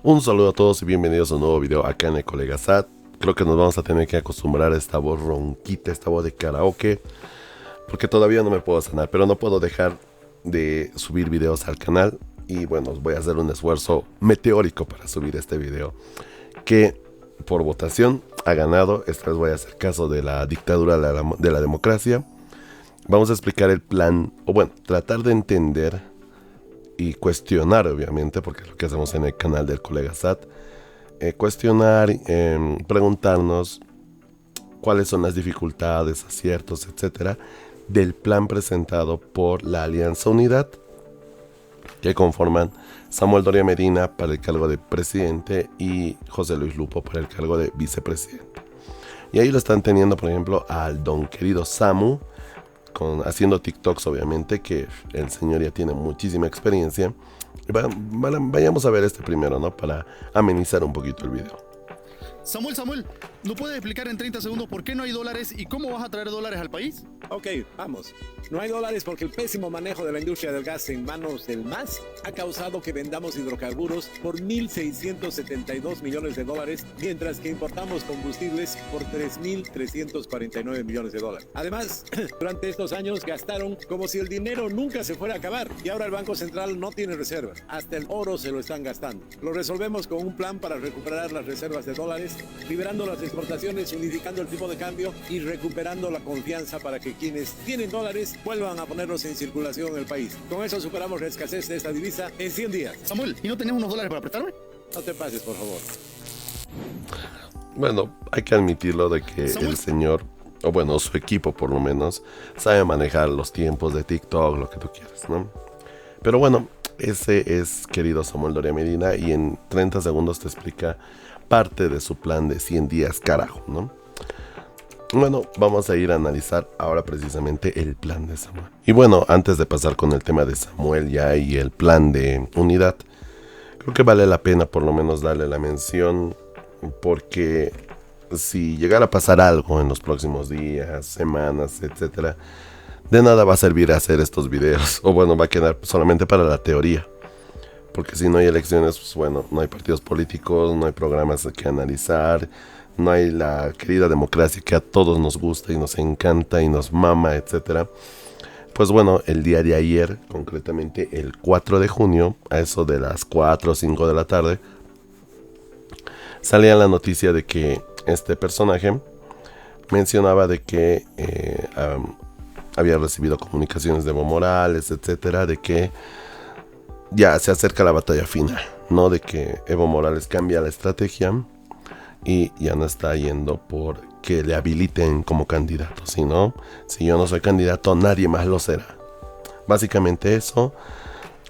Un saludo a todos y bienvenidos a un nuevo video acá en el Colega SAT. Creo que nos vamos a tener que acostumbrar a esta voz ronquita, esta voz de karaoke, porque todavía no me puedo sanar, pero no puedo dejar de subir videos al canal. Y bueno, voy a hacer un esfuerzo meteórico para subir este video, que por votación ha ganado. Esta vez voy a hacer caso de la dictadura de la democracia. Vamos a explicar el plan, o bueno, tratar de entender y cuestionar, obviamente, porque es lo que hacemos en el canal del Colega SAT. Cuestionar, preguntarnos cuáles son las dificultades, aciertos, etcétera, del plan presentado por la Alianza Unidad, que conforman Samuel Doria Medina para el cargo de presidente y José Luis Lupo para el cargo de vicepresidente. Y ahí lo están teniendo, por ejemplo, al don querido Samu, haciendo TikToks, obviamente, que el señor ya tiene muchísima experiencia. Vayamos a ver este primero, ¿no? Para amenizar un poquito el video. Samuel, ¿no puedes explicar en 30 segundos por qué no hay dólares y cómo vas a traer dólares al país? Ok, vamos. No hay dólares porque el pésimo manejo de la industria del gas en manos del MAS ha causado que vendamos hidrocarburos por 1.672 millones de dólares, mientras que importamos combustibles por 3.349 millones de dólares. Además, durante estos años gastaron como si el dinero nunca se fuera a acabar, y ahora el Banco Central no tiene reservas. Hasta el oro se lo están gastando. Lo resolvemos con un plan para recuperar las reservas de dólares, liberando las exportaciones, unificando el tipo de cambio y recuperando la confianza para que quienes tienen dólares vuelvan a ponerlos en circulación en el país. Con eso superamos la escasez de esta divisa en 100 días. Samuel, ¿y no tenés unos dólares para prestarme? No te pases, por favor. Bueno, hay que admitirlo de que el señor, o bueno, su equipo por lo menos, sabe manejar los tiempos de TikTok, lo que tú quieras, ¿no? Pero bueno, ese es querido Samuel Doria Medina, y en 30 segundos te explica parte de su plan de 100 días, carajo, ¿no? Bueno, vamos a ir a analizar ahora precisamente el plan de Samuel. Y bueno, antes de pasar con el tema de Samuel ya y el plan de unidad, creo que vale la pena por lo menos darle la mención, porque si llegara a pasar algo en los próximos días, semanas, etcétera, de nada va a servir hacer estos videos, o bueno, va a quedar solamente para la teoría. Porque si no hay elecciones, pues bueno, no hay partidos políticos, no hay programas que analizar, no hay la querida democracia que a todos nos gusta y nos encanta y nos mama, etcétera. Pues bueno, el día de ayer, concretamente el 4 de junio, a eso de las 4 o 5 de la tarde, salía la noticia de que este personaje mencionaba de que había recibido comunicaciones de Evo Morales, etcétera, de que ya se acerca la batalla final, ¿no? De que Evo Morales cambia la estrategia y ya no está yendo por que le habiliten como candidato, sino si yo no soy candidato, nadie más lo será. Básicamente eso.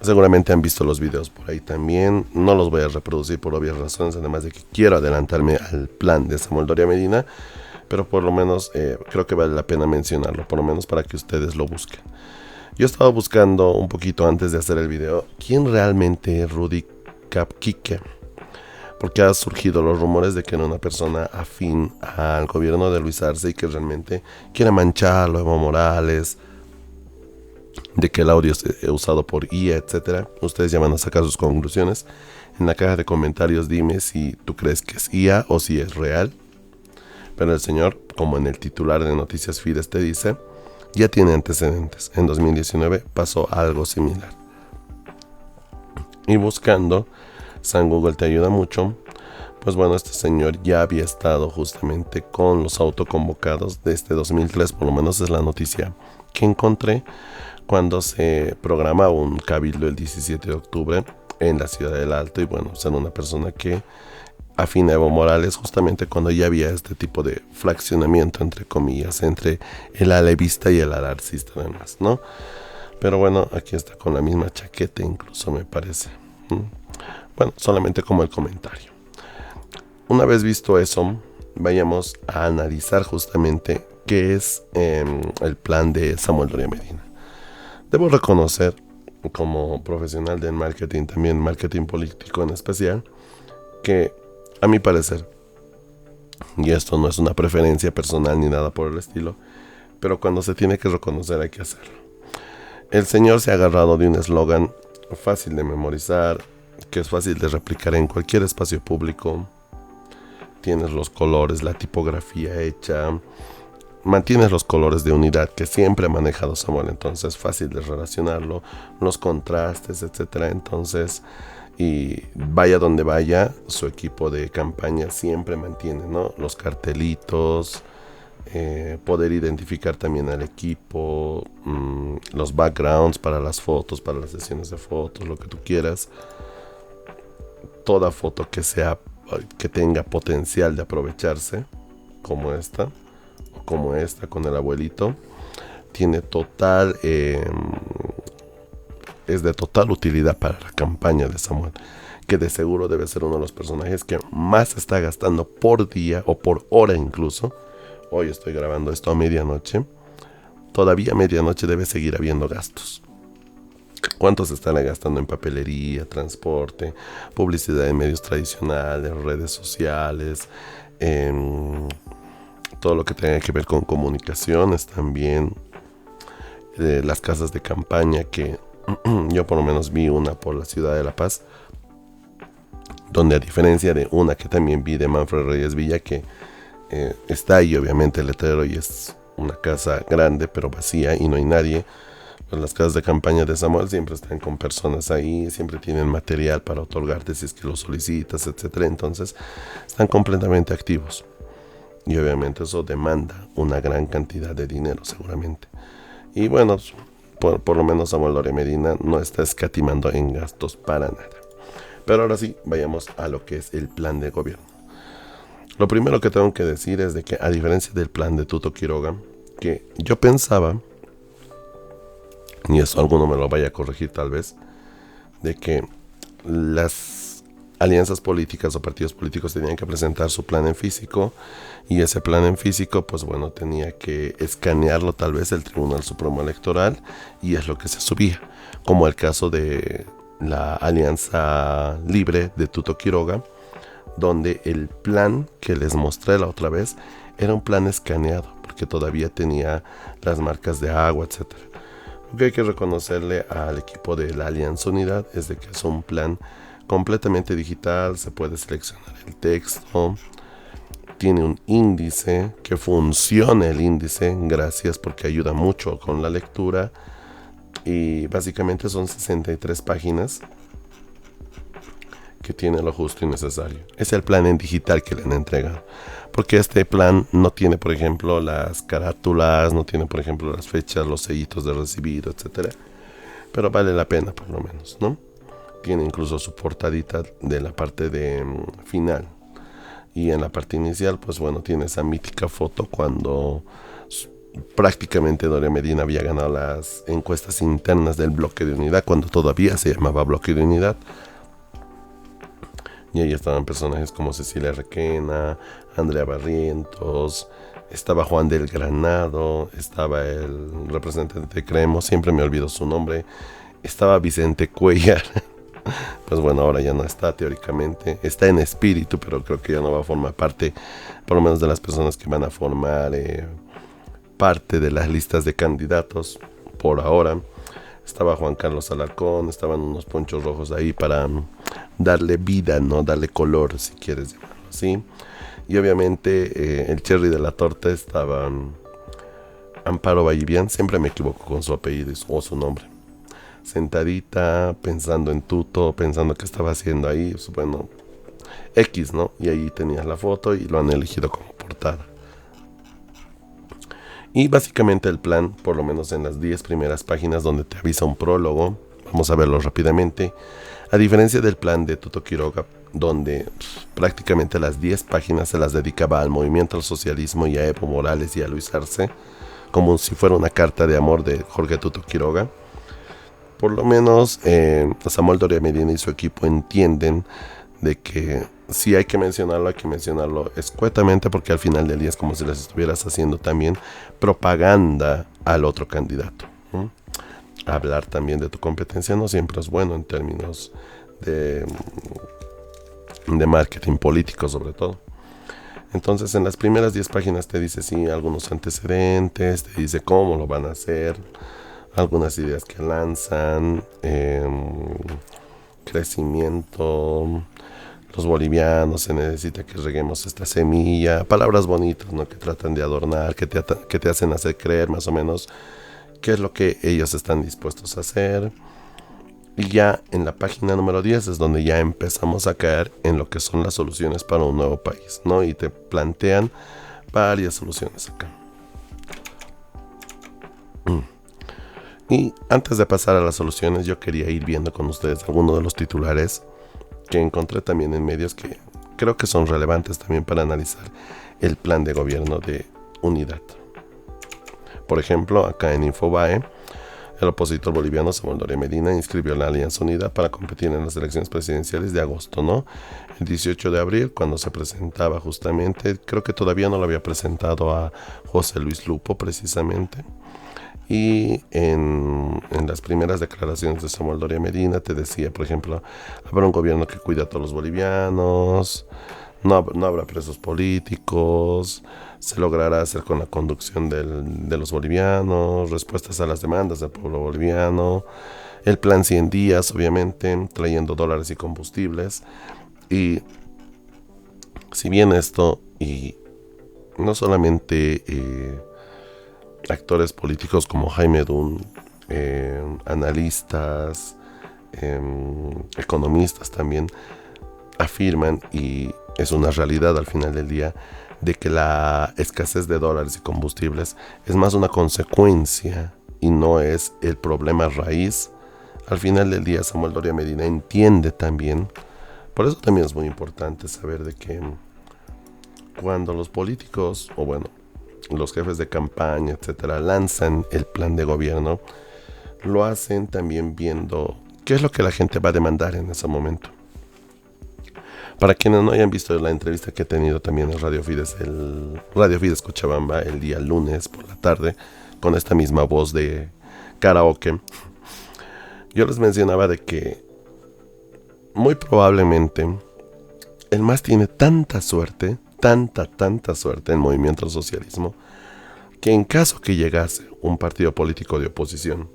Seguramente han visto los videos por ahí también. No los voy a reproducir por obvias razones, además de que quiero adelantarme al plan de Samuel Doria Medina, pero por lo menos creo que vale la pena mencionarlo, por lo menos para que ustedes lo busquen. Yo estaba buscando un poquito antes de hacer el video quién realmente es Rudy Capquique, porque ha surgido los rumores de que era una persona afín al gobierno de Luis Arce y que realmente quiere mancharlo, Evo Morales, de que el audio es usado por IA, etcétera. Ustedes ya van a sacar sus conclusiones. En la caja de comentarios dime si tú crees que es IA o si es real. Pero el señor, como en el titular de Noticias Fides te dice, ya tiene antecedentes. En 2019 pasó algo similar. Y buscando, San Google te ayuda mucho. Pues bueno, este señor ya había estado justamente con los autoconvocados desde 2003, por lo menos es la noticia que encontré, cuando se programa un cabildo el 17 de octubre en la ciudad del Alto. Y bueno, ser una persona que afín a Evo Morales, justamente cuando ya había este tipo de fraccionamiento, entre comillas, entre el alevista y el alarcista, además, ¿no? Pero bueno, aquí está con la misma chaqueta, incluso me parece. Bueno, solamente como el comentario. Una vez visto eso, vayamos a analizar justamente qué es el plan de Samuel Doria Medina. Debo reconocer, como profesional del marketing, también marketing político en especial, que a mi parecer, y esto no es una preferencia personal ni nada por el estilo, pero cuando se tiene que reconocer hay que hacerlo. El señor se ha agarrado de un eslogan fácil de memorizar, que es fácil de replicar en cualquier espacio público. Tienes los colores, la tipografía hecha, mantienes los colores de unidad que siempre ha manejado Samuel, entonces fácil de relacionarlo, los contrastes, etcétera. Entonces, y vaya donde vaya, su equipo de campaña siempre mantiene, ¿no?, los cartelitos, poder identificar también al equipo, los backgrounds para las fotos, para las sesiones de fotos, lo que tú quieras. Toda foto que tenga potencial de aprovecharse, como esta con el abuelito, tiene es de total utilidad para la campaña de Samuel, que de seguro debe ser uno de los personajes que más está gastando por día o por hora incluso. Hoy estoy grabando esto a medianoche. Todavía a medianoche debe seguir habiendo gastos. ¿Cuántos están gastando en papelería, transporte, publicidad en medios tradicionales, redes sociales, todo lo que tenga que ver con comunicaciones también, las casas de campaña, que yo por lo menos vi una por la ciudad de La Paz, donde a diferencia de una que también vi de Manfred Reyes Villa, que está ahí obviamente el letrero y es una casa grande pero vacía y no hay nadie, pues las casas de campaña de Samuel siempre están con personas ahí, siempre tienen material para otorgarte si es que lo solicitas, etcétera. Entonces están completamente activos y obviamente eso demanda una gran cantidad de dinero seguramente. Y bueno, por lo menos Samuel Doria Medina no está escatimando en gastos para nada. Pero ahora sí, vayamos a lo que es el plan de gobierno. Lo primero que tengo que decir es de que, a diferencia del plan de Tuto Quiroga, que yo pensaba, y eso alguno me lo vaya a corregir tal vez, de que las alianzas políticas o partidos políticos tenían que presentar su plan en físico, y ese plan en físico, pues bueno, tenía que escanearlo tal vez el Tribunal Supremo Electoral, y es lo que se subía, como el caso de la Alianza Libre de Tuto Quiroga, donde el plan que les mostré la otra vez era un plan escaneado, porque todavía tenía las marcas de agua, etcétera. Lo que hay que reconocerle al equipo de la Alianza Unidad es de que es un plan completamente digital, se puede seleccionar el texto, tiene un índice, que funciona el índice, gracias, porque ayuda mucho con la lectura, y básicamente son 63 páginas que tiene lo justo y necesario. Es el plan en digital que le han entregado, porque este plan no tiene, por ejemplo, las carátulas, no tiene, por ejemplo, las fechas, los sellitos de recibido, etcétera, pero vale la pena por lo menos, ¿no? Tiene incluso su portadita de la parte de final, y en la parte inicial, pues bueno, tiene esa mítica foto cuando prácticamente Doria Medina había ganado las encuestas internas del Bloque de Unidad, cuando todavía se llamaba Bloque de Unidad. Y ahí estaban personajes como Cecilia Requena, Andrea Barrientos, estaba Juan del Granado, estaba el representante de Cremo, siempre me olvido su nombre, estaba Vicente Cuellar, pues bueno, ahora ya no está teóricamente, está en espíritu, pero creo que ya no va a formar parte, por lo menos de las personas que van a formar parte de las listas de candidatos por ahora. Estaba Juan Carlos Alarcón, estaban unos ponchos rojos ahí para darle vida, ¿no? Darle color, si quieres llamarlo así. Y obviamente el cherry de la torta estaba Amparo Vallivian, siempre me equivoco con su apellido o su nombre. Sentadita, pensando en Tuto, pensando qué estaba haciendo ahí, pues, bueno, X, ¿no? Y ahí tenías la foto y lo han elegido como portada. Y básicamente el plan, por lo menos en las 10 primeras páginas donde te avisa un prólogo, vamos a verlo rápidamente, a diferencia del plan de Tuto Quiroga, donde prácticamente las 10 páginas se las dedicaba al movimiento al socialismo y a Evo Morales y a Luis Arce, como si fuera una carta de amor de Jorge Tuto Quiroga. Por lo menos Samuel Doria Medina y su equipo entienden de que si hay que mencionarlo escuetamente, porque al final del día es como si les estuvieras haciendo también propaganda al otro candidato. Hablar también de tu competencia no siempre es bueno en términos de marketing político, sobre todo. Entonces en las primeras 10 páginas te dice sí, algunos antecedentes, te dice cómo lo van a hacer, algunas ideas que lanzan, crecimiento, los bolivianos, se necesita que reguemos esta semilla, palabras bonitas, ¿no? Que tratan de adornar, que te hacen hacer creer más o menos qué es lo que ellos están dispuestos a hacer. Y ya en la página número 10 es donde ya empezamos a caer en lo que son las soluciones para un nuevo país, ¿no? Y te plantean varias soluciones acá. Y antes de pasar a las soluciones, yo quería ir viendo con ustedes algunos de los titulares que encontré también en medios que creo que son relevantes también para analizar el plan de gobierno de unidad. Por ejemplo, acá en Infobae, el opositor boliviano Samuel Doria Medina inscribió la Alianza Unida para competir en las elecciones presidenciales de agosto, ¿no? El 18 de abril, cuando se presentaba justamente, creo que todavía no lo había presentado a José Luis Lupo precisamente. Y en las primeras declaraciones de Samuel Doria Medina te decía, por ejemplo, habrá un gobierno que cuida a todos los bolivianos, no habrá presos políticos, se logrará hacer con la conducción de los bolivianos, respuestas a las demandas del pueblo boliviano, el plan 100 días, obviamente, trayendo dólares y combustibles. Y si bien esto, y no solamente actores políticos como Jaime Dun, analistas, economistas también afirman, y es una realidad al final del día, de que la escasez de dólares y combustibles es más una consecuencia y no es el problema raíz. Al final del día Samuel Doria Medina entiende también, por eso también es muy importante saber de que cuando los políticos, o bueno, los jefes de campaña, etcétera, lanzan el plan de gobierno, lo hacen también viendo qué es lo que la gente va a demandar en ese momento. Para quienes no hayan visto la entrevista que he tenido también en Radio Fides Cochabamba el día lunes por la tarde, con esta misma voz de karaoke, yo les mencionaba de que muy probablemente el MAS tiene tanta suerte, tanta suerte en movimiento al socialismo, que en caso que llegase un partido político de oposición,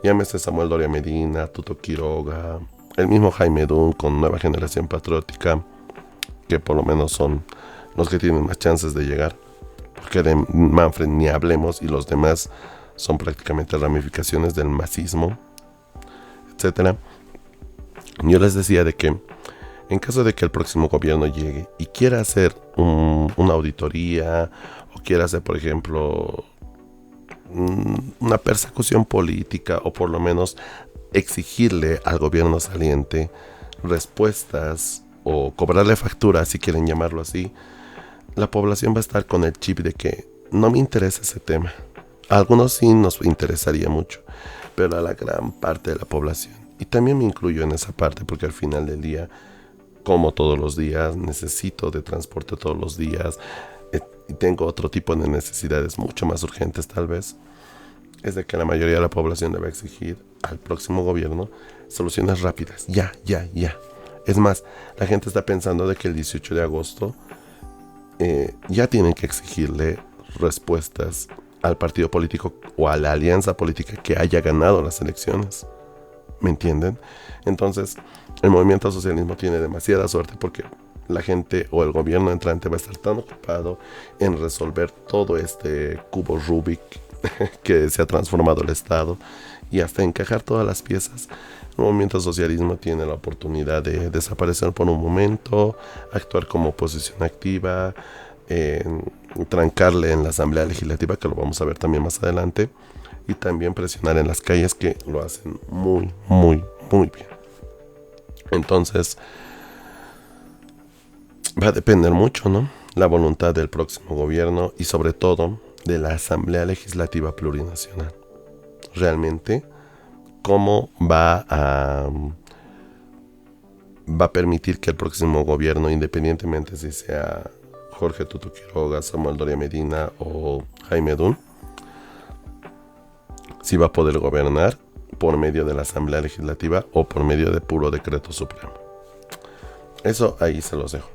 llámese Samuel Doria Medina, Tuto Quiroga, el mismo Jaime Dun con Nueva Generación Patriótica, que por lo menos son los que tienen más chances de llegar, porque de Manfred ni hablemos, y los demás son prácticamente ramificaciones del masismo, etcétera. Yo les decía de que en caso de que el próximo gobierno llegue y quiera hacer una auditoría, o quiera hacer, por ejemplo, una persecución política, o por lo menos exigirle al gobierno saliente respuestas o cobrarle facturas, si quieren llamarlo así, la población va a estar con el chip de que no me interesa ese tema. A algunos sí nos interesaría mucho, pero a la gran parte de la población, y también me incluyo en esa parte, porque al final del día, como todos los días, necesito de transporte todos los días, y tengo otro tipo de necesidades mucho más urgentes tal vez, es de que la mayoría de la población debe exigir al próximo gobierno soluciones rápidas, ya. Es más, la gente está pensando de que el 18 de agosto ya tienen que exigirle respuestas al partido político o a la alianza política que haya ganado las elecciones. ¿Me entienden? Entonces, el movimiento al socialismo tiene demasiada suerte, porque la gente o el gobierno entrante va a estar tan ocupado en resolver todo este cubo Rubik que se ha transformado el Estado, y hasta encajar todas las piezas. El movimiento socialismo tiene la oportunidad de desaparecer por un momento, actuar como oposición activa, trancarle en la Asamblea Legislativa, que lo vamos a ver también más adelante, y también presionar en las calles, que lo hacen muy bien. Entonces va a depender mucho, ¿no?, la voluntad del próximo gobierno, y sobre todo de la Asamblea Legislativa Plurinacional. Realmente, cómo va a permitir que el próximo gobierno, independientemente si sea Jorge Tuto Quiroga, Samuel Doria Medina o Jaime Dun, si va a poder gobernar por medio de la Asamblea Legislativa o por medio de puro decreto supremo. Eso ahí se los dejo.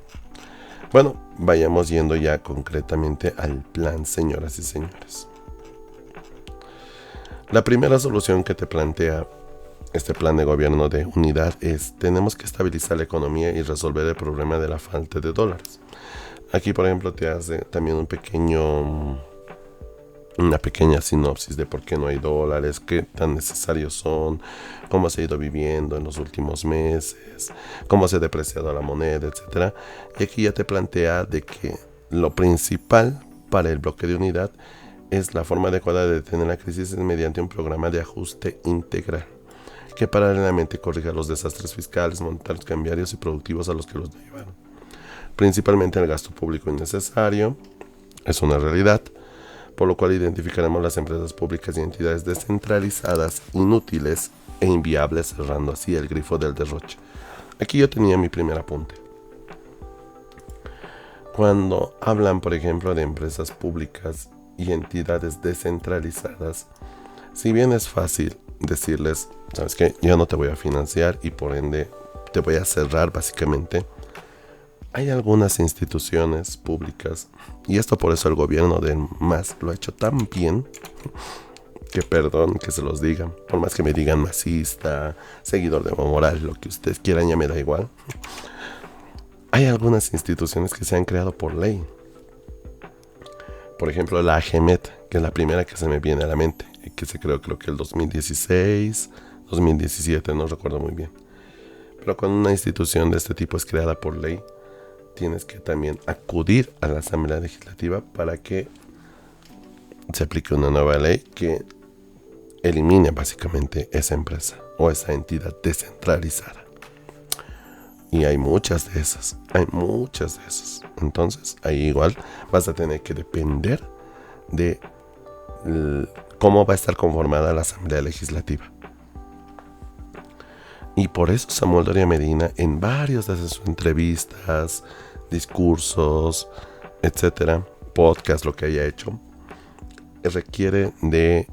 Bueno, vayamos yendo ya concretamente al plan, señoras y señores. La primera solución que te plantea este plan de gobierno de unidad es: tenemos que estabilizar la economía y resolver el problema de la falta de dólares. Aquí, por ejemplo, te hace también una pequeña sinopsis de por qué no hay dólares, qué tan necesarios son, cómo se ha ido viviendo en los últimos meses, cómo se ha depreciado la moneda, etc. Y aquí ya te plantea de que lo principal para el bloque de unidad es la forma adecuada de detener la crisis mediante un programa de ajuste integral que paralelamente corrija los desastres fiscales, monetarios, cambiarios y productivos a los que los llevaron. Principalmente el gasto público innecesario, es una realidad, por lo cual identificaremos las empresas públicas y entidades descentralizadas, inútiles e inviables, cerrando así el grifo del derroche. Aquí yo tenía mi primer apunte. Cuando hablan, por ejemplo, de empresas públicas y entidades descentralizadas, si bien es fácil decirles, ¿sabes qué? Yo no te voy a financiar y por ende te voy a cerrar básicamente. Hay algunas instituciones públicas, y esto por eso el gobierno del MAS lo ha hecho tan bien, que perdón que se los digan, por más que me digan masista, seguidor de Evo Morales, lo que ustedes quieran, ya me da igual. Hay algunas instituciones que se han creado por ley. Por ejemplo, la AGEMET, que es la primera que se me viene a la mente, que se creó creo que el 2016, 2017, no recuerdo muy bien. Pero cuando una institución de este tipo es creada por ley, tienes que también acudir a la Asamblea Legislativa para que se aplique una nueva ley que elimine básicamente esa empresa o esa entidad descentralizada. Y hay muchas de esas. Entonces, ahí igual vas a tener que depender de cómo va a estar conformada la Asamblea Legislativa. Y por eso Samuel Doria Medina, en varias de sus entrevistas, discursos, etcétera, podcast, lo que haya hecho, requiere de,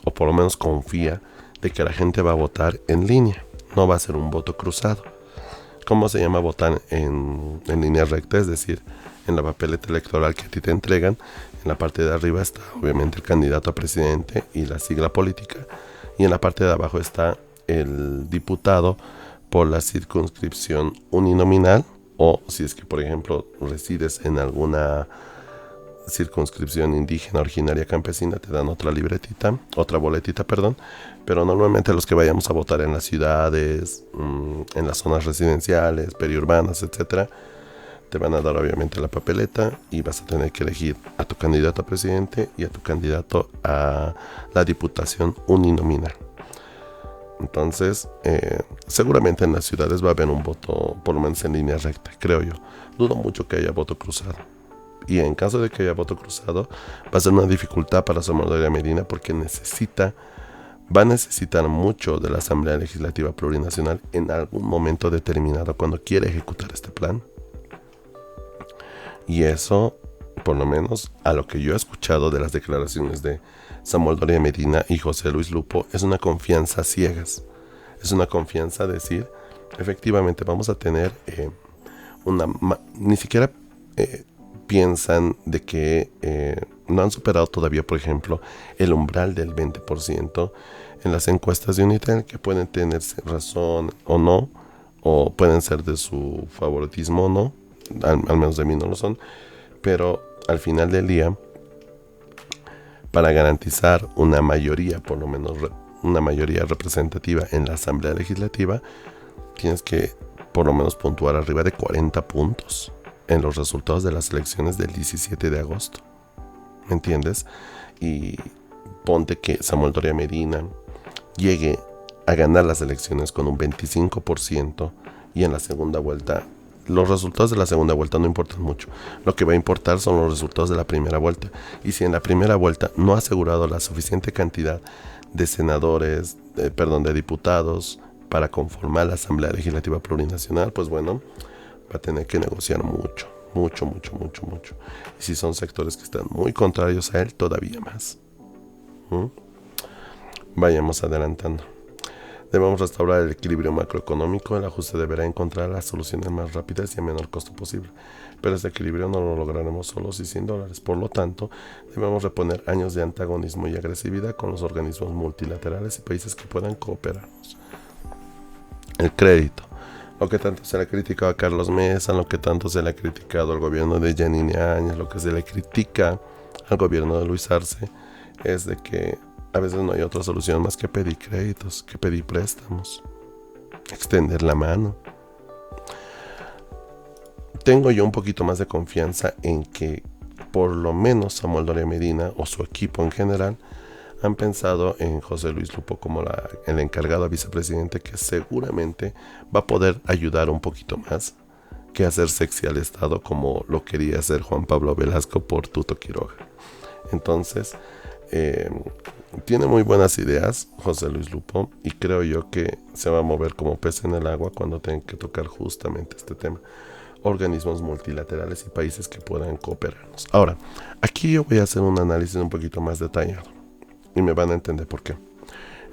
o por lo menos confía, de que la gente va a votar en línea. No va a ser un voto cruzado. ¿Cómo se llama votar en línea recta? Es decir, en la papeleta electoral que a ti te entregan, en la parte de arriba está obviamente el candidato a presidente y la sigla política, y en la parte de abajo está el diputado por la circunscripción uninominal, o si es que por ejemplo resides en alguna circunscripción indígena, originaria, campesina, te dan otra boletita, pero normalmente los que vayamos a votar en las ciudades, en las zonas residenciales, periurbanas, etcétera, te van a dar obviamente la papeleta y vas a tener que elegir a tu candidato a presidente y a tu candidato a la diputación uninominal. Entonces, seguramente en las ciudades va a haber un voto, por lo menos en línea recta, creo yo. Dudo mucho que haya voto cruzado. Y en caso de que haya voto cruzado, va a ser una dificultad para Samuel Doria Medina porque va a necesitar mucho de la Asamblea Legislativa Plurinacional en algún momento determinado cuando quiera ejecutar este plan. Y eso, por lo menos a lo que yo he escuchado de las declaraciones de Samuel Doria Medina y José Luis Lupo, es una confianza a ciegas. Es una confianza a decir, efectivamente vamos a tener ni siquiera piensan de que no han superado todavía, por ejemplo, el umbral del 20% en las encuestas de Unitel, que pueden tener razón o no, o pueden ser de su favoritismo o no, al menos de mí no lo son, pero al final del día, para garantizar una mayoría, por lo menos una mayoría representativa en la Asamblea Legislativa, tienes que por lo menos puntuar arriba de 40 puntos en los resultados de las elecciones del 17 de agosto. ¿Me entiendes? Y ponte que Samuel Doria Medina llegue a ganar las elecciones con un 25% y en la segunda vuelta, los resultados de la segunda vuelta no importan mucho. Lo que va a importar son los resultados de la primera vuelta. Y si en la primera vuelta no ha asegurado la suficiente cantidad de senadores, de diputados para conformar la Asamblea Legislativa Plurinacional, pues bueno, va a tener que negociar mucho. Y si son sectores que están muy contrarios a él, todavía más. Vayamos adelantando. Debemos restaurar el equilibrio macroeconómico. El ajuste deberá encontrar las soluciones más rápidas y a menor costo posible. Pero este equilibrio no lo lograremos solos y sin dólares. Por lo tanto, debemos reponer años de antagonismo y agresividad con los organismos multilaterales y países que puedan cooperarnos. El crédito. Lo que tanto se le ha criticado a Carlos Mesa, lo que tanto se le ha criticado al gobierno de Yanine Áñez, lo que se le critica al gobierno de Luis Arce, es de que a veces no hay otra solución más que pedir créditos, que pedir préstamos, extender la mano. Tengo yo un poquito más de confianza en que por lo menos Samuel Doria Medina o su equipo en general han pensado en José Luis Lupo como el encargado vicepresidente, que seguramente va a poder ayudar un poquito más que hacer sexy al Estado como lo quería hacer Juan Pablo Velasco por Tuto Quiroga. Entonces, tiene muy buenas ideas José Luis Lupo, y creo yo que se va a mover como pez en el agua cuando tenga que tocar justamente este tema. Organismos multilaterales y países que puedan cooperarnos. Ahora, aquí yo voy a hacer un análisis un poquito más detallado y me van a entender por qué.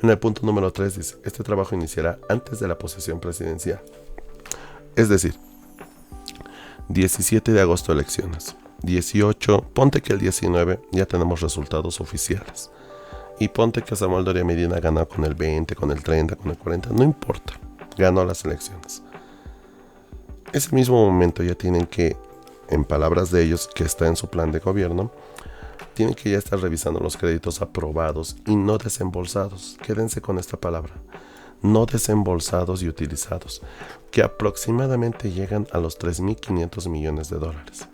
En el punto número 3 dice: este trabajo iniciará antes de la posesión presidencial. Es decir, 17 de agosto elecciones, 18, ponte que el 19 ya tenemos resultados oficiales, y ponte que Samuel Doria Medina ganó con el 20, con el 30, con el 40, no importa, ganó las elecciones. Ese mismo momento ya tienen que, en palabras de ellos, que está en su plan de gobierno, tienen que ya estar revisando los créditos aprobados y no desembolsados. Quédense con esta palabra: no desembolsados y utilizados, que aproximadamente llegan a los 3.500 millones de dólares.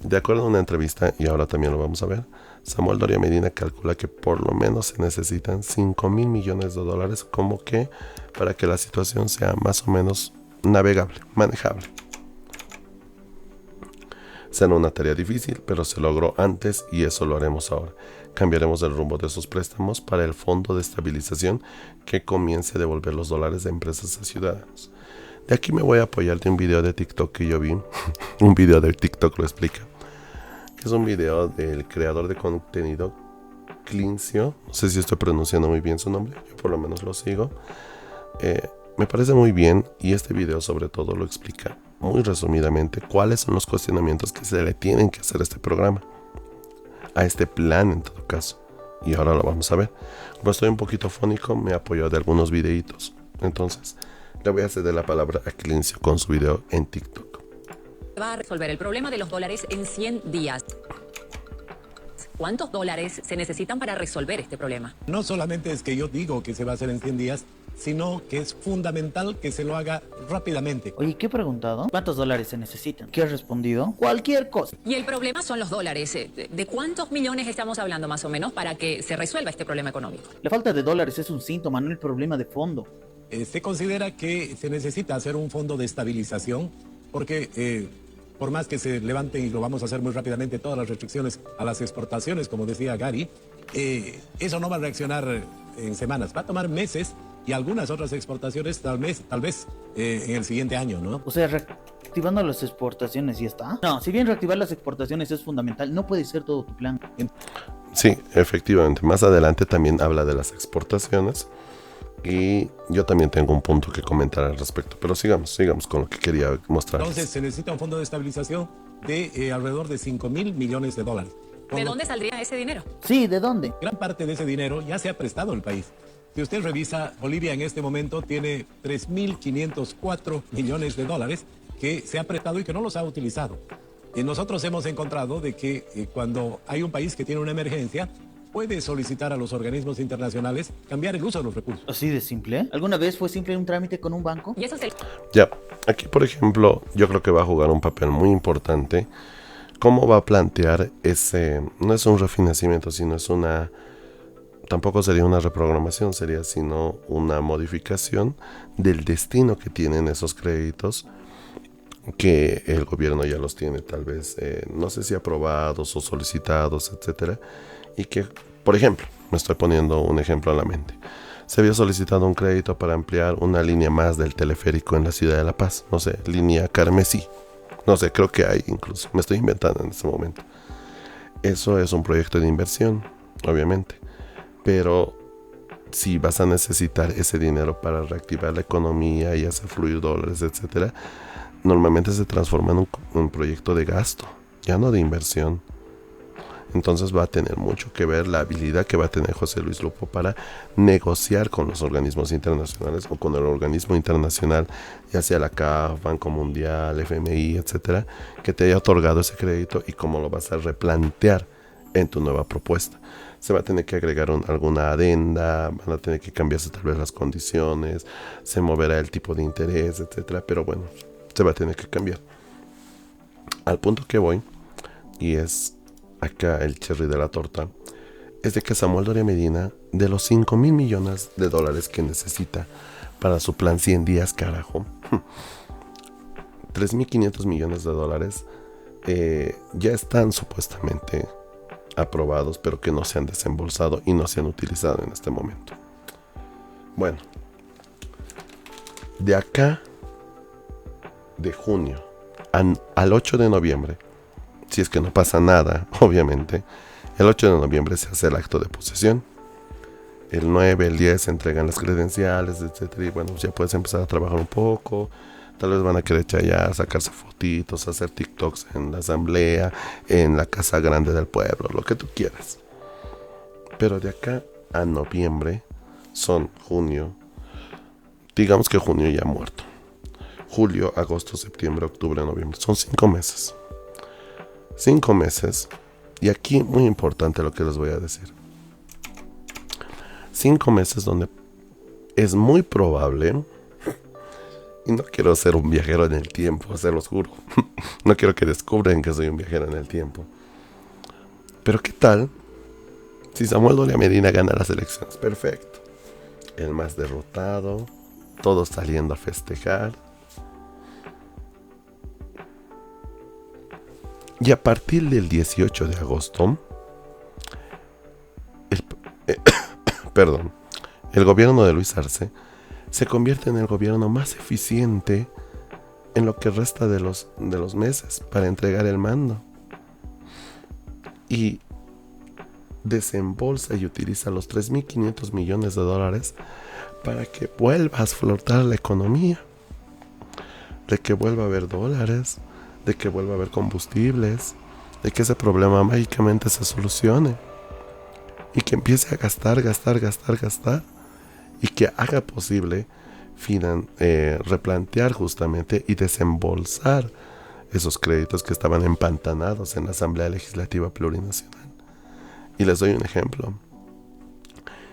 De acuerdo a una entrevista, y ahora también lo vamos a ver, Samuel Doria Medina calcula que por lo menos se necesitan 5.000 millones de dólares, como que para que la situación sea más o menos navegable, manejable. Será una tarea difícil, pero se logró antes y eso lo haremos ahora. Cambiaremos el rumbo de esos préstamos para el fondo de estabilización que comience a devolver los dólares de empresas a ciudadanos. De aquí me voy a apoyar de un video de TikTok que yo vi. Un video de TikTok lo explica. Es un video del creador de contenido Clincio. No sé si estoy pronunciando muy bien su nombre, yo por lo menos lo sigo. Me parece muy bien, y este video sobre todo lo explica muy resumidamente cuáles son los cuestionamientos que se le tienen que hacer a este programa, a este plan en todo caso, y ahora lo vamos a ver. Como estoy un poquito fónico, me apoyo de algunos videitos, entonces le voy a ceder la palabra a Clincio con su video en TikTok. Va a resolver el problema de los dólares en 100 días. ¿Cuántos dólares se necesitan para resolver este problema? No solamente es que yo digo que se va a hacer en 100 días, sino que es fundamental que se lo haga rápidamente. Oye, ¿qué he preguntado? ¿Cuántos dólares se necesitan? ¿Qué has respondido? Cualquier cosa. Y el problema son los dólares. ¿De cuántos millones estamos hablando más o menos para que se resuelva este problema económico? La falta de dólares es un síntoma, no el problema de fondo. Se considera que se necesita hacer un fondo de estabilización porque por más que se levanten, y lo vamos a hacer muy rápidamente, todas las restricciones a las exportaciones, como decía Gary, eso no va a reaccionar en semanas, va a tomar meses, y algunas otras exportaciones tal vez en el siguiente año, ¿no? O sea, reactivando las exportaciones y ya está. No, si bien reactivar las exportaciones es fundamental, no puede ser todo tu plan. Sí, efectivamente, más adelante también habla de las exportaciones, y yo también tengo un punto que comentar al respecto, pero sigamos con lo que quería mostrar. Entonces se necesita un fondo de estabilización de alrededor de 5.000 millones de dólares. ¿De dónde saldría ese dinero? Sí, ¿de dónde? Gran parte de ese dinero ya se ha prestado al país. Si usted revisa, Bolivia en este momento tiene 3.504 millones de dólares que se ha prestado y que no los ha utilizado. Nosotros hemos encontrado de que cuando hay un país que tiene una emergencia, puede solicitar a los organismos internacionales cambiar el uso de los recursos. ¿Así de simple? ¿Alguna vez fue simple un trámite con un banco? Y eso es el... Ya, aquí por ejemplo, yo creo que va a jugar un papel muy importante. ¿Cómo va a plantear ese? No es un refinanzamiento, sino es una... Tampoco sería una reprogramación, sería sino una modificación del destino que tienen esos créditos, que el gobierno ya los tiene tal vez, no sé si aprobados o solicitados, etcétera, y que, por ejemplo, me estoy poniendo un ejemplo a la mente, se había solicitado un crédito para ampliar una línea más del teleférico en la ciudad de La Paz, no sé, línea Carmesí, no sé, creo que hay incluso, me estoy inventando en este momento. Eso es un proyecto de inversión, obviamente, pero si vas a necesitar ese dinero para reactivar la economía y hacer fluir dólares, etcétera, normalmente se transforma en un proyecto de gasto, ya no de inversión. Entonces va a tener mucho que ver la habilidad que va a tener José Luis Lupo para negociar con los organismos internacionales o con el organismo internacional, ya sea la CAF, Banco Mundial, FMI, etcétera, que te haya otorgado ese crédito y cómo lo vas a replantear en tu nueva propuesta. Se va a tener que agregar alguna adenda, van a tener que cambiarse tal vez las condiciones, se moverá el tipo de interés, etcétera, pero bueno, se va a tener que cambiar. Al punto que voy, y es acá el cherry de la torta, es de que Samuel Doria Medina, de los 5,000 millones de dólares que necesita para su plan 100 días, carajo, 3.500 millones de dólares ya están supuestamente aprobados, pero que no se han desembolsado y no se han utilizado en este momento. Bueno, de acá, de junio al 8 de noviembre, si es que no pasa nada, obviamente, el 8 de noviembre se hace el acto de posesión. El 9, el 10 se entregan las credenciales, etcétera, y bueno, ya puedes empezar a trabajar un poco. Tal vez van a querer chayar, sacarse fotitos, hacer TikToks en la asamblea, en la casa grande del pueblo, lo que tú quieras. Pero de acá a noviembre son junio, digamos que junio ya muerto. Julio, agosto, septiembre, octubre, noviembre. Son 5 meses. 5 meses. Y aquí muy importante lo que les voy a decir. 5 meses donde es muy probable, y no quiero ser un viajero en el tiempo, se los juro. No quiero que descubran que soy un viajero en el tiempo. Pero ¿qué tal si Samuel Doria Medina gana las elecciones? Perfecto. El más derrotado, todos saliendo a festejar. Y a partir del 18 de agosto, el gobierno de Luis Arce se convierte en el gobierno más eficiente en lo que resta de los meses para entregar el mando. Y desembolsa y utiliza los 3.500 millones de dólares para que vuelva a flotar la economía, de que vuelva a haber dólares, de que vuelva a haber combustibles, de que ese problema mágicamente se solucione y que empiece a gastar y que haga posible replantear justamente y desembolsar esos créditos que estaban empantanados en la Asamblea Legislativa Plurinacional. Y les doy un ejemplo.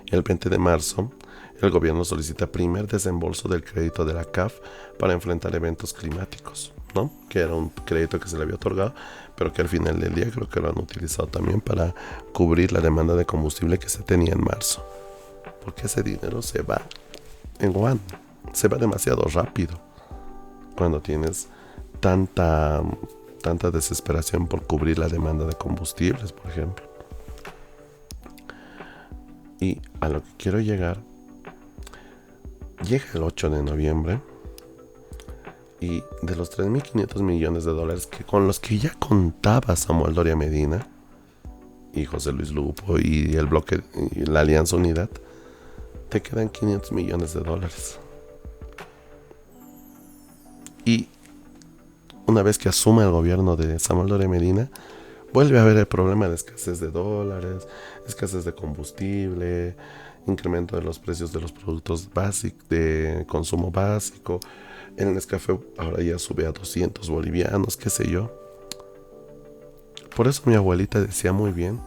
El 20 de marzo, el gobierno solicita primer desembolso del crédito de la CAF para enfrentar eventos climáticos, ¿no? Que era un crédito que se le había otorgado, pero que al final del día creo que lo han utilizado también para cubrir la demanda de combustible que se tenía en marzo. Porque ese dinero se va en one, se va demasiado rápido cuando tienes tanta desesperación por cubrir la demanda de combustibles, por ejemplo. Y a lo que quiero llegar, llega el 8 de noviembre y de los 3.500 millones de dólares con los que ya contaba Samuel Doria Medina y José Luis Lupo y el bloque y la Alianza Unidad, te quedan 500 millones de dólares. Y una vez que asuma el gobierno de Samuel Doria Medina, vuelve a haber el problema de escasez de dólares, escasez de combustible, incremento de los precios de los productos básicos, de consumo básico. En el Nescafé ahora ya sube a 200 bolivianos, qué sé yo. Por eso mi abuelita decía muy bien,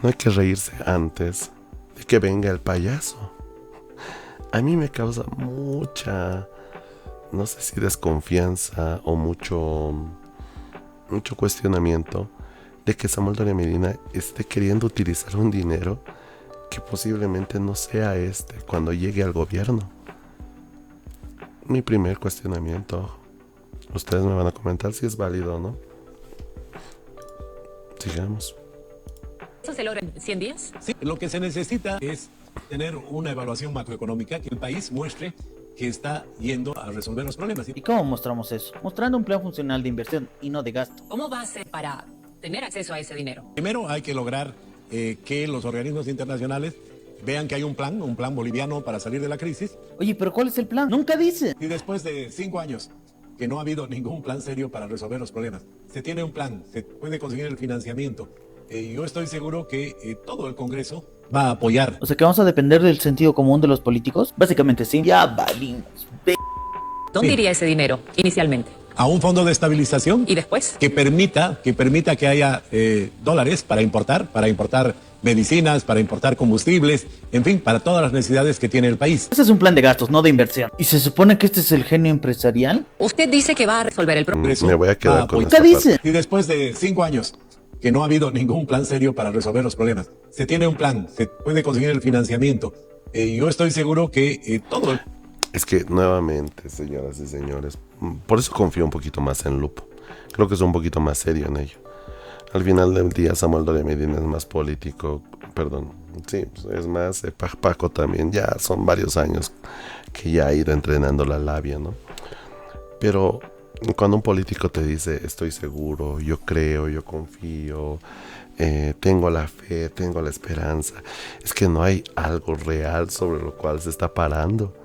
no hay que reírse antes de que venga el payaso. A mí me causa mucha, no sé si desconfianza o mucho cuestionamiento de que Samuel Doria Medina esté queriendo utilizar un dinero que posiblemente no sea cuando llegue al gobierno. Mi primer cuestionamiento. Ustedes me van a comentar si es válido o no. Sigamos. ¿Eso se logra en 100 días? Sí, lo que se necesita es tener una evaluación macroeconómica que el país muestre que está yendo a resolver los problemas. ¿Y cómo mostramos eso? Mostrando un plan funcional de inversión y no de gasto. ¿Cómo va a ser para tener acceso a ese dinero? Primero hay que lograr que los organismos internacionales vean que hay un plan boliviano para salir de la crisis. Oye, pero ¿cuál es el plan? Nunca dice. Y después de 5 años que no ha habido ningún plan serio para resolver los problemas, se tiene un plan, se puede conseguir el financiamiento. Yo estoy seguro que todo el Congreso va a apoyar. O sea, que vamos a depender del sentido común de los políticos. Básicamente sí. Ya valimos. ¿Dónde Sí. iría ese dinero inicialmente? A un fondo de estabilización ¿Y después? que permita que haya dólares para importar medicinas, para importar combustibles, en fin, para todas las necesidades que tiene el país. Ese es un plan de gastos, no de inversión. ¿Y se supone que este es el genio empresarial? Usted dice que va a resolver el problema. Congreso Me voy a va quedar con apoyar. esta ¿Qué parte. dice? Y después de 5 años que no ha habido ningún plan serio para resolver los problemas, se tiene un plan, se puede conseguir el financiamiento. Yo estoy seguro que todo el... Es que nuevamente, señoras y señores, por eso confío un poquito más en Lupo. Creo que es un poquito más serio en ello. Al final del día, Samuel Doria Medina es más político, perdón, sí, es más Paco también. Ya son varios años que ya ha ido entrenando la labia, ¿no? Pero cuando un político te dice, estoy seguro, yo creo, yo confío, tengo la fe, tengo la esperanza, es que no hay algo real sobre lo cual se está parando.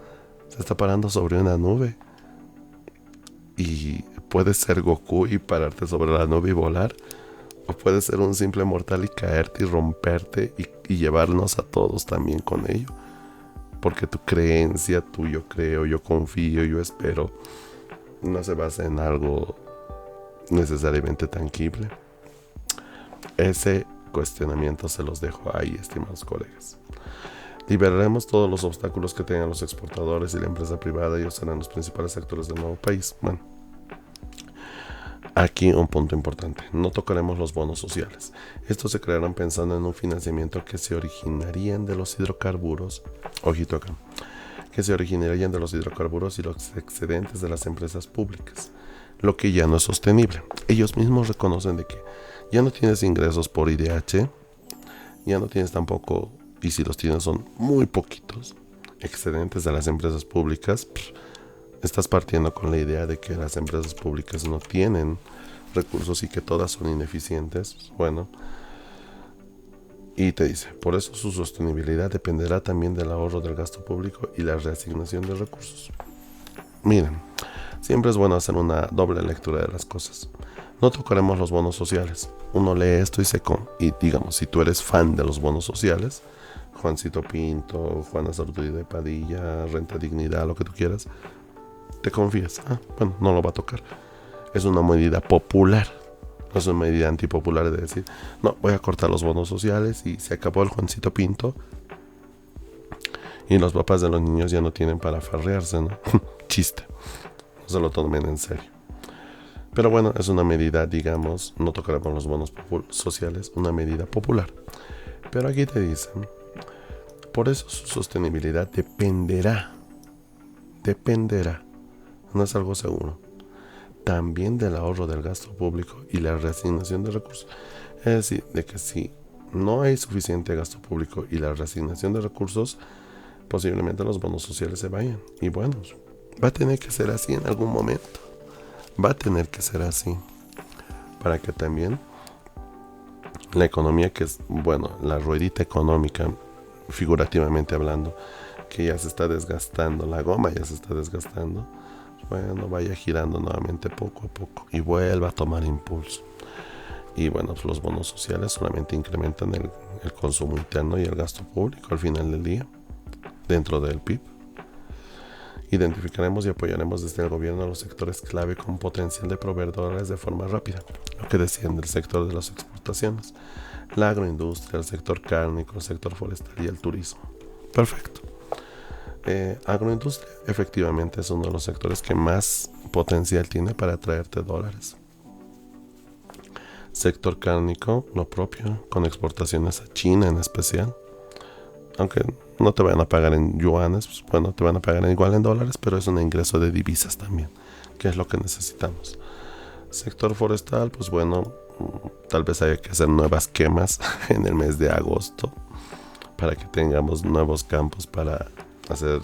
Se está parando sobre una nube. Y puedes ser Goku y pararte sobre la nube y volar. O puedes ser un simple mortal y caerte y romperte y llevarnos a todos también con ello. Porque tu creencia, tu yo creo, yo confío, yo espero, no se basa en algo necesariamente tangible. Ese cuestionamiento se los dejo ahí, estimados colegas. Liberaremos todos los obstáculos que tengan los exportadores y la empresa privada. Ellos serán los principales actores del nuevo país. Bueno, aquí un punto importante. No tocaremos los bonos sociales. Estos se crearán pensando en un financiamiento que se originarían de los hidrocarburos. Ojito acá. Que se originarían de los hidrocarburos y los excedentes de las empresas públicas. Lo que ya no es sostenible. Ellos mismos reconocen de que ya no tienes ingresos por IDH. Ya no tienes tampoco... Y si los tienes son muy poquitos excedentes de las empresas públicas, estás partiendo con la idea de que las empresas públicas no tienen recursos y que todas son ineficientes. Bueno, y te dice, por eso su sostenibilidad dependerá también del ahorro del gasto público y la reasignación de recursos. Miren, siempre es bueno hacer una doble lectura de las cosas. No tocaremos los bonos sociales. Uno lee esto y y digamos, si tú eres fan de los bonos sociales, Juancito Pinto, Juana Sartori de Padilla, Renta Dignidad, lo que tú quieras, te confías. Bueno, no lo va a tocar. Es una medida popular. No es una medida antipopular de decir, no, voy a cortar los bonos sociales y se acabó el Juancito Pinto. Y los papás de los niños ya no tienen para farrearse, ¿no? Chiste. No se lo tomen en serio. Pero bueno, es una medida, digamos, no tocaremos los bonos sociales, una medida popular. Pero aquí te dicen, por eso su sostenibilidad dependerá, no es algo seguro, también del ahorro del gasto público y la reasignación de recursos. Es decir, de que si no hay suficiente gasto público y la reasignación de recursos, posiblemente los bonos sociales se vayan. Y bueno, va a tener que ser así en algún momento. Va a tener que ser así para que también la economía, que es, bueno, la ruedita económica, figurativamente hablando, que ya se está desgastando, la goma ya se está desgastando, bueno, vaya girando nuevamente poco a poco y vuelva a tomar impulso. Y bueno, los bonos sociales solamente incrementan el consumo interno y el gasto público al final del día, dentro del PIB. Identificaremos y apoyaremos desde el gobierno a los sectores clave con potencial de proveedores de forma rápida. Lo que decían del sector de las exportaciones, la agroindustria, el sector cárnico, el sector forestal y el turismo. Perfecto. Agroindustria efectivamente es uno de los sectores que más potencial tiene para atraerte dólares. Sector cárnico, lo propio, con exportaciones a China en especial. Aunque no te van a pagar en yuanes, pues bueno, te van a pagar igual en dólares, pero es un ingreso de divisas también, que es lo que necesitamos. Sector forestal, pues bueno, tal vez haya que hacer nuevas quemas en el mes de agosto para que tengamos nuevos campos para hacer,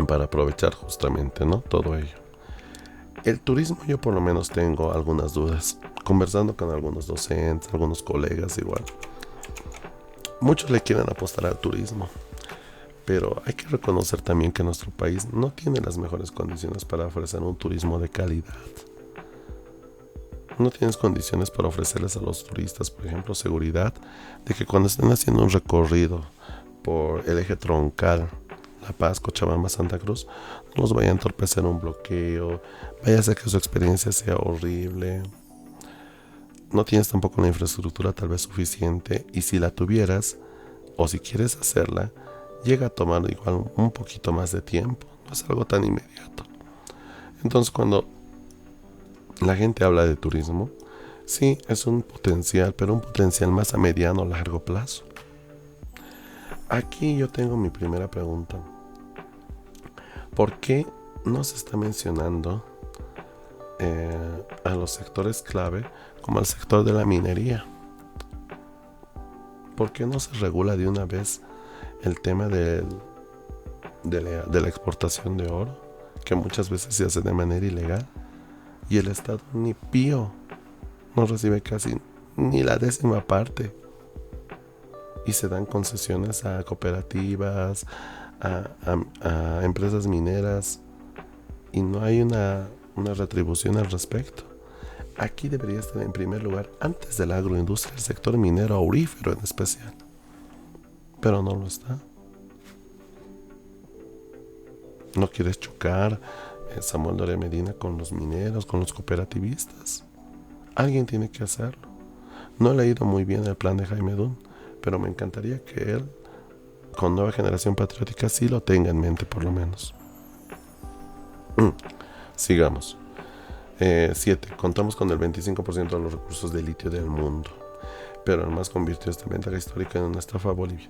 para aprovechar justamente, ¿no? Todo ello. El turismo, yo por lo menos tengo algunas dudas, conversando con algunos docentes, algunos colegas igual. Muchos le quieren apostar al turismo, pero hay que reconocer también que nuestro país no tiene las mejores condiciones para ofrecer un turismo de calidad. No tienes condiciones para ofrecerles a los turistas, por ejemplo, seguridad de que cuando estén haciendo un recorrido por el eje troncal La Paz, Cochabamba, Santa Cruz, no los vaya a entorpecer un bloqueo, vaya a hacer que su experiencia sea horrible. No tienes tampoco una infraestructura tal vez suficiente, y si la tuvieras o si quieres hacerla, llega a tomar igual un poquito más de tiempo, no es algo tan inmediato. Entonces, cuando la gente habla de turismo, sí, es un potencial, pero un potencial más a mediano o largo plazo. Aquí yo tengo mi primera pregunta. ¿Por qué no se está mencionando a los sectores clave como el sector de la minería? ¿Por qué no se regula de una vez el tema de la exportación de oro, que muchas veces se hace de manera ilegal? Y el Estado ni pío no recibe casi ni la 10ª parte. Y se dan concesiones a cooperativas, a empresas mineras, y no hay una retribución al respecto. Aquí debería estar en primer lugar, antes de la agroindustria, el sector minero aurífero en especial. Pero no lo está. No quieres chocar, Samuel Doria Medina, con los mineros, con los cooperativistas. Alguien tiene que hacerlo. No he leído muy bien el plan de Jaime Dunn, pero me encantaría que él, con Nueva Generación Patriótica, sí lo tenga en mente por lo menos. Sigamos. 7. Contamos con el 25% de los recursos de litio del mundo, pero el MAS convirtió esta ventaja histórica en una estafa a Bolivia.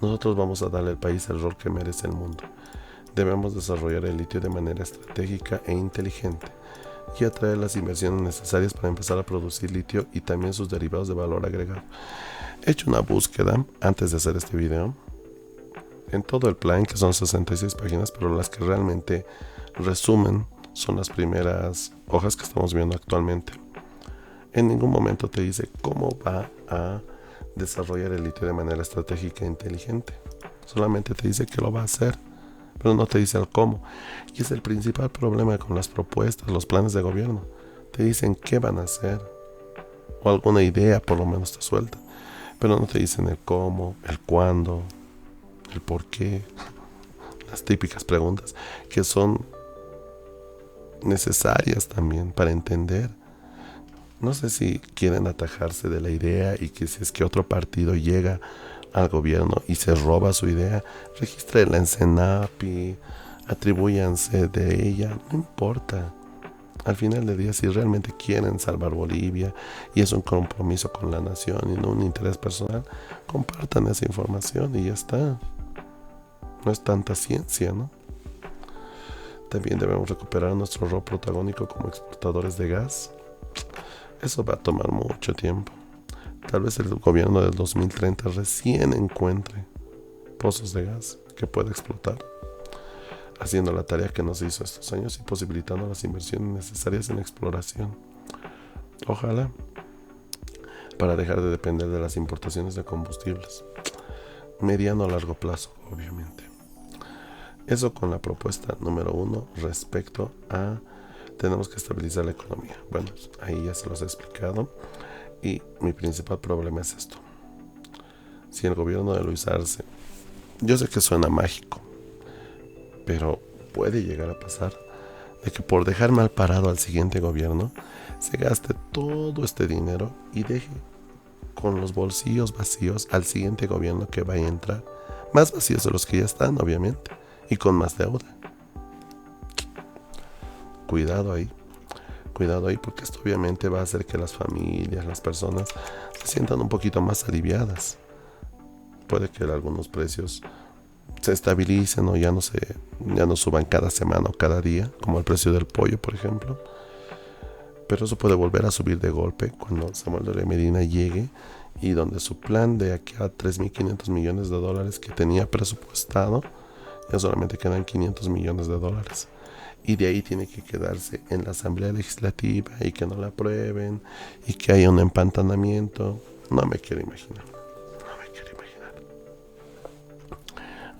Nosotros vamos a darle al país el rol que merece el mundo. Debemos desarrollar el litio de manera estratégica e inteligente y atraer las inversiones necesarias para empezar a producir litio y también sus derivados de valor agregado. He hecho una búsqueda antes de hacer este video en todo el plan, que son 66 páginas, pero las que realmente resumen son las primeras hojas que estamos viendo actualmente. En ningún momento te dice cómo va a desarrollar el litio de manera estratégica e inteligente. Solamente te dice que lo va a hacer, pero no te dice el cómo. Y es el principal problema con las propuestas, los planes de gobierno. Te dicen qué van a hacer, o alguna idea por lo menos te sueltan, pero no te dicen el cómo, el cuándo, el por qué. Las típicas preguntas que son necesarias también para entender. No sé si quieren atajarse de la idea, y que si es que otro partido llega al gobierno y se roba su idea, regístrenla en Senapi, atribúyanse de ella, no importa. Al final del día, si realmente quieren salvar Bolivia y es un compromiso con la nación y no un interés personal, compartan esa información y ya está. No es tanta ciencia, ¿no? También debemos recuperar nuestro rol protagónico como exportadores de gas. Eso va a tomar mucho tiempo. Tal vez el gobierno del 2030 recién encuentre pozos de gas que pueda explotar, haciendo la tarea que no se hizo estos años y posibilitando las inversiones necesarias en exploración. Ojalá, para dejar de depender de las importaciones de combustibles. Mediano a largo plazo, obviamente. Eso con la propuesta número 1 respecto a tenemos que estabilizar la economía. Bueno, ahí ya se los he explicado. Y mi principal problema es esto. Si el gobierno de Luis Arce, yo sé que suena mágico, pero puede llegar a pasar de que por dejar mal parado al siguiente gobierno, se gaste todo este dinero y deje con los bolsillos vacíos al siguiente gobierno que vaya a entrar. Más vacíos de los que ya están, obviamente, y con más deuda. Cuidado ahí, porque esto obviamente va a hacer que las familias, las personas se sientan un poquito más aliviadas. Puede que algunos precios se estabilicen o ya no suban cada semana o cada día, como el precio del pollo, por ejemplo. Pero eso puede volver a subir de golpe cuando Samuel Doria Medina llegue, y donde su plan de aquí a 3.500 millones de dólares que tenía presupuestado, ya solamente quedan 500 millones de dólares. Y de ahí tiene que quedarse en la Asamblea Legislativa y que no la aprueben y que haya un empantanamiento. No me quiero imaginar.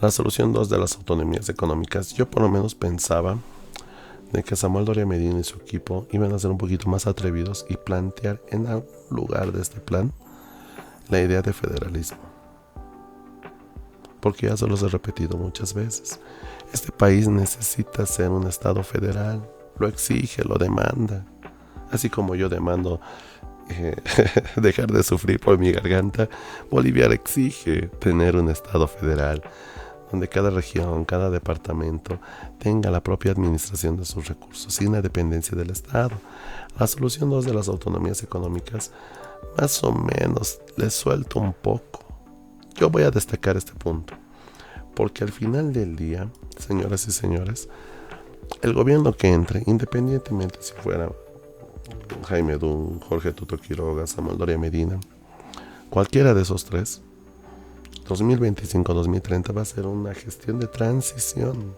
La solución 2 de las autonomías económicas, yo por lo menos pensaba de que Samuel Doria Medina y su equipo iban a ser un poquito más atrevidos y plantear en algún lugar de este plan la idea de federalismo. Porque ya se los he repetido muchas veces. Este país necesita ser un estado federal, lo exige, lo demanda. Así como yo demando dejar de sufrir por mi garganta, Bolivia exige tener un estado federal, donde cada región, cada departamento tenga la propia administración de sus recursos, sin la dependencia del Estado. La solución 2 de las autonomías económicas, más o menos, les suelto un poco. Yo voy a destacar este punto, porque al final del día, señoras y señores, el gobierno que entre, independientemente si fuera Jaime Dun, Jorge Tuto Quiroga, Samuel Doria Medina, cualquiera de esos tres, 2025-2030 va a ser una gestión de transición.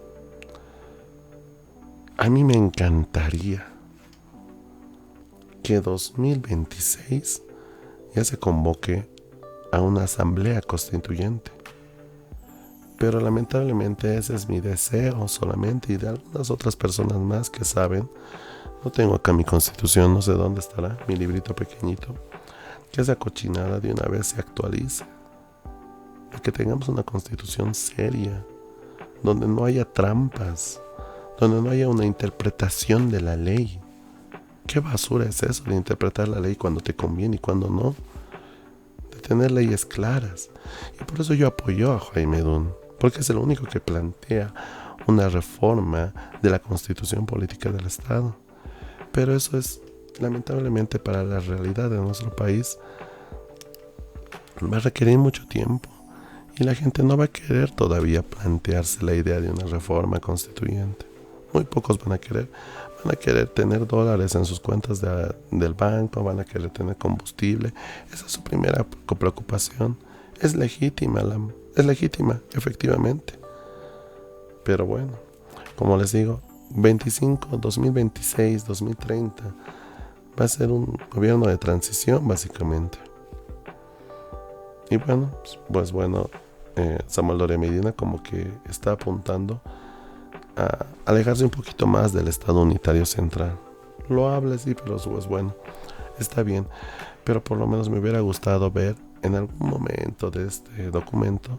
A mí me encantaría que 2026 ya se convoque a una asamblea constituyente. Pero lamentablemente ese es mi deseo solamente, y de algunas otras personas más que saben. No tengo acá mi constitución, no sé dónde estará, mi librito pequeñito. Que esa cochinada de una vez se actualice. Y que tengamos una constitución seria, donde no haya trampas, donde no haya una interpretación de la ley. ¿Qué basura es eso de interpretar la ley cuando te conviene y cuando no? De tener leyes claras. Y por eso yo apoyo a Jaime Dun, porque es el único que plantea una reforma de la constitución política del Estado. Pero eso es, lamentablemente, para la realidad de nuestro país, va a requerir mucho tiempo. Y la gente no va a querer todavía plantearse la idea de una reforma constituyente. Muy pocos van a querer. Van a querer tener dólares en sus cuentas del banco, van a querer tener combustible. Esa es su primera preocupación. Es legítima, efectivamente. Pero bueno, como les digo, 2026, 2030 va a ser un gobierno de transición, básicamente. Y bueno, Samuel Doria Medina como que está apuntando a alejarse un poquito más del Estado unitario central. Lo habla, sí, pero pues bueno, está bien. Pero por lo menos me hubiera gustado ver en algún momento de este documento,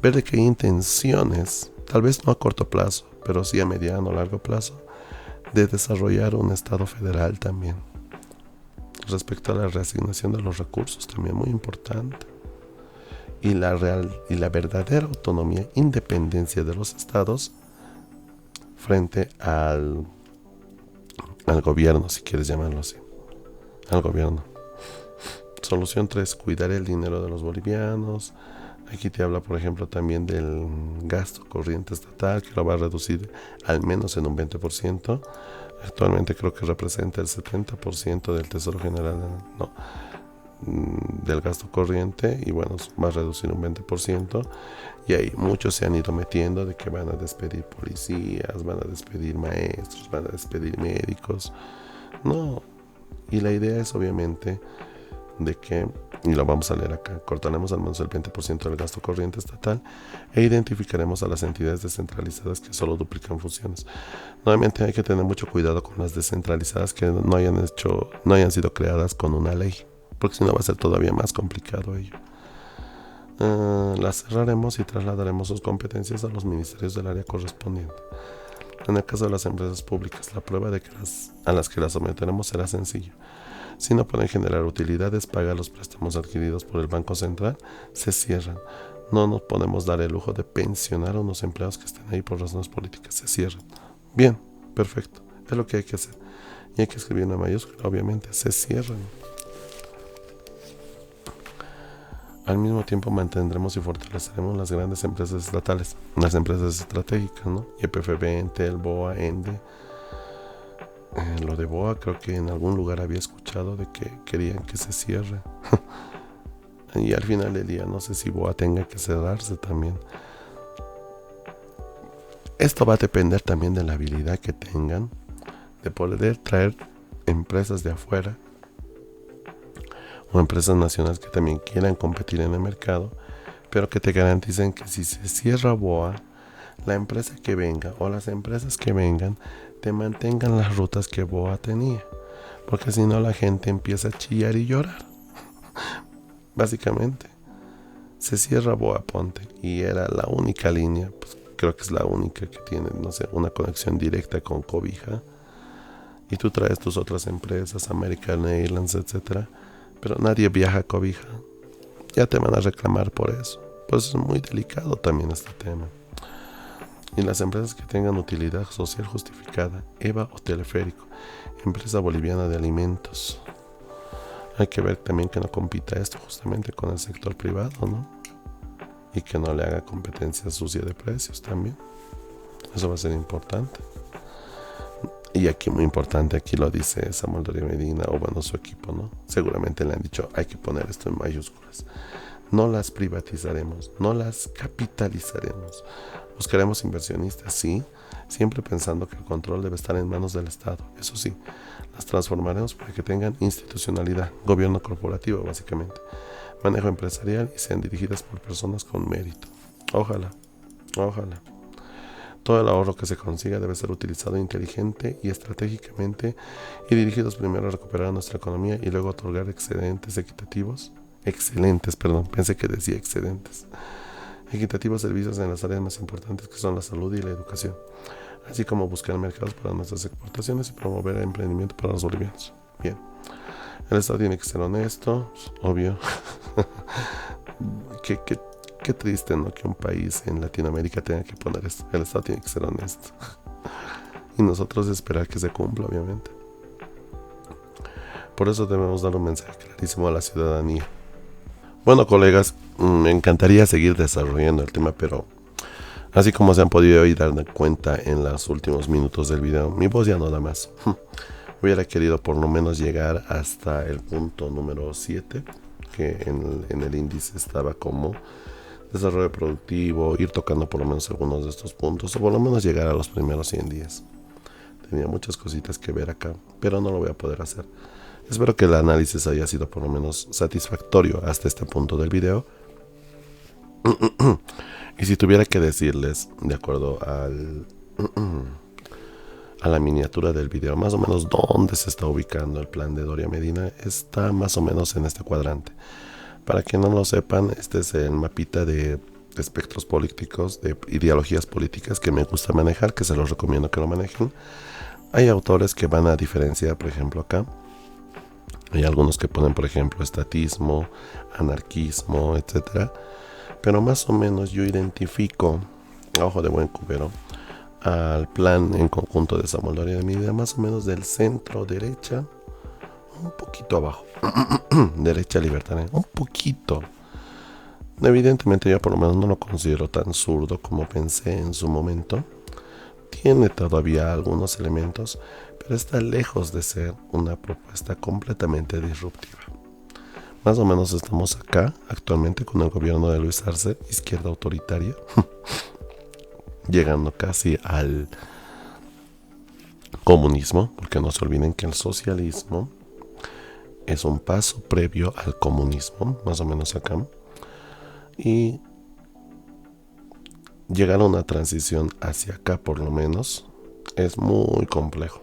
ver de qué intenciones, tal vez no a corto plazo, pero sí a mediano o largo plazo, de desarrollar un Estado federal también. Respecto a la reasignación de los recursos, también muy importante. Y la verdadera autonomía, independencia de los estados frente al gobierno, si quieres llamarlo así, al gobierno. Solución 3, cuidar el dinero de los bolivianos. Aquí te habla, por ejemplo, también del gasto corriente estatal, que lo va a reducir al menos en un 20%. Actualmente creo que representa el 70% del Tesoro General, del gasto corriente, y bueno, va a reducir un 20%. Y ahí muchos se han ido metiendo de que van a despedir policías, van a despedir maestros, van a despedir médicos. No, y la idea es obviamente de que, y lo vamos a leer acá, cortaremos al menos el 20% del gasto corriente estatal e identificaremos a las entidades descentralizadas que solo duplican funciones. Nuevamente hay que tener mucho cuidado con las descentralizadas que no hayan sido creadas con una ley, porque si no va a ser todavía más complicado ello. Las cerraremos y trasladaremos sus competencias a los ministerios del área correspondiente. En el caso de las empresas públicas, la prueba de que a las que las someteremos será sencilla. Si no pueden generar utilidades, pagar los préstamos adquiridos por el Banco Central, se cierran. No nos podemos dar el lujo de pensionar a unos empleados que estén ahí por razones políticas, se cierran. Bien, perfecto, es lo que hay que hacer. Y hay que escribir una mayúscula, obviamente, se cierran. Al mismo tiempo mantendremos y fortaleceremos las grandes empresas estatales, las empresas estratégicas, ¿no? YPFB, Entel, BOA, ENDE. Lo de BOA creo que en algún lugar había escuchado de que querían que se cierre. Y al final del día no sé si BOA tenga que cerrarse también. Esto va a depender también de la habilidad que tengan de poder traer empresas de afuera o empresas nacionales que también quieran competir en el mercado, pero que te garanticen que si se cierra BOA, la empresa que venga o las empresas que vengan te mantengan las rutas que BOA tenía, porque si no la gente empieza a chillar y llorar. Básicamente se cierra BOA Ponte y era la única línea, pues creo que es la única que tiene, no sé, una conexión directa con Cobija, y tú traes tus otras empresas, American Airlines, etcétera, pero nadie viaja a Cobija. Ya te van a reclamar por eso. Pues es muy delicado también este tema. Y las empresas que tengan utilidad social justificada, EVA o Teleférico, empresa boliviana de alimentos. Hay que ver también que no compita esto justamente con el sector privado, ¿no? Y que no le haga competencia sucia de precios también. Eso va a ser importante. Y aquí muy importante, aquí lo dice Samuel Doria Medina, o bueno, su equipo, ¿no? Seguramente le han dicho, hay que poner esto en mayúsculas. No las privatizaremos, no las capitalizaremos. Buscaremos inversionistas, sí, siempre pensando que el control debe estar en manos del Estado. Eso sí, las transformaremos para que tengan institucionalidad, gobierno corporativo básicamente, manejo empresarial y sean dirigidas por personas con mérito. Ojalá, ojalá. Todo el ahorro que se consiga debe ser utilizado inteligente y estratégicamente y dirigidos primero a recuperar nuestra economía y luego a otorgar excelentes servicios en las áreas más importantes que son la salud y la educación, así como buscar mercados para nuestras exportaciones y promover el emprendimiento para los bolivianos. Bien, el Estado tiene que ser honesto, obvio. Qué triste, ¿no? Que un país en Latinoamérica tenga que poner esto. El Estado tiene que ser honesto. Y nosotros esperar que se cumpla, obviamente. Por eso debemos dar un mensaje clarísimo a la ciudadanía. Bueno, colegas, me encantaría seguir desarrollando el tema, pero así como se han podido hoy dar cuenta en los últimos minutos del video, mi voz ya no da más. Hubiera querido por lo menos llegar hasta el punto número 7, que en el índice estaba como desarrollo productivo, ir tocando por lo menos algunos de estos puntos, o por lo menos llegar a los primeros 100 días. Tenía muchas cositas que ver acá, pero no lo voy a poder hacer. Espero que el análisis haya sido por lo menos satisfactorio hasta este punto del video. Y si tuviera que decirles, de acuerdo a la miniatura del video, más o menos dónde se está ubicando el plan de Doria Medina, está más o menos en este cuadrante. Para que no lo sepan, este es el mapita de espectros políticos, de ideologías políticas que me gusta manejar, que se los recomiendo que lo manejen. Hay autores que van a diferenciar, por ejemplo, acá. Hay algunos que ponen, por ejemplo, estatismo, anarquismo, etcétera. Pero más o menos yo identifico, a ojo de buen cubero, al plan en conjunto de Samuel Doria Medina, más o menos del centro derecha, un poquito abajo. Derecha libertaria, un poquito. Evidentemente yo por lo menos no lo considero tan zurdo como pensé en su momento. Tiene todavía algunos elementos, pero está lejos de ser una propuesta completamente disruptiva. Más o menos estamos acá actualmente con el gobierno de Luis Arce, izquierda autoritaria, llegando casi al comunismo, porque no se olviden que el socialismo es un paso previo al comunismo, más o menos acá. Y llegar a una transición hacia acá, por lo menos, es muy complejo.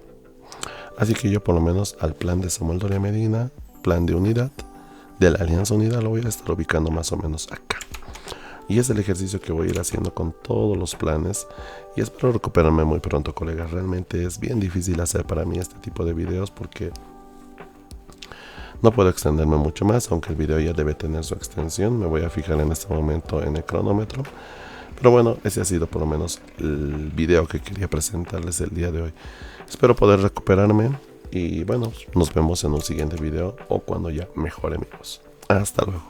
Así que yo, por lo menos, al plan de Samuel Doria Medina, plan de unidad, de la Alianza Unida, lo voy a estar ubicando más o menos acá. Y es el ejercicio que voy a ir haciendo con todos los planes. Y espero recuperarme muy pronto, colegas. Realmente es bien difícil hacer para mí este tipo de videos porque no puedo extenderme mucho más, aunque el video ya debe tener su extensión. Me voy a fijar en este momento en el cronómetro. Pero bueno, ese ha sido por lo menos el video que quería presentarles el día de hoy. Espero poder recuperarme y bueno, nos vemos en un siguiente video o cuando ya mejore mi voz. Hasta luego.